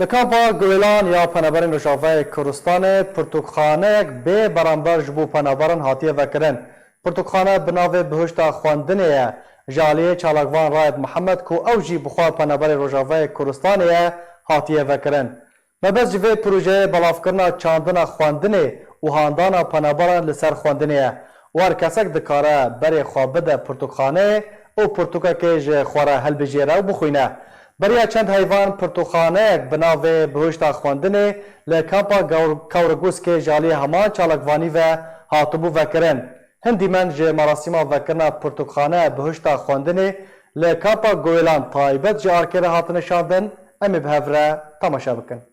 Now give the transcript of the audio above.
Li kampa Gulan ya penaberên Rojavayê Kurdistanê pirtûkxaneyek bê beramber ji bo penaberan hatiye vekirin. Pirtûkxane bi navê Bihuşta Xwendinê ye ji aliyê çalakvan Raed Mihemed ku ew jî bixwe penaberê Rojavayê Kurdistanê ye hatiye vekirin. Mebez ji vê projeyê belavkirina çandina xwendinê û handana penaberan li ser xwendinê ye û her kesek dikare berê xwe bide pirtûkxaneyê û pirtûkekê ji xwe re helbijêre û bixwîne. Beriya çend heyvan pirtûkxaneyek bi navê Bihuşta Xwendinê li kampa Kawriguskê ji aliyê heman çalakvanî ve hatibû vekirin. Hin dîmen ji merasîma vekirina pirtûkxaneya Bihuşta Xwendinê li kampa Gulan taybet ji arkê re hatine şandin. Em ê bi hev re temaşa bikin.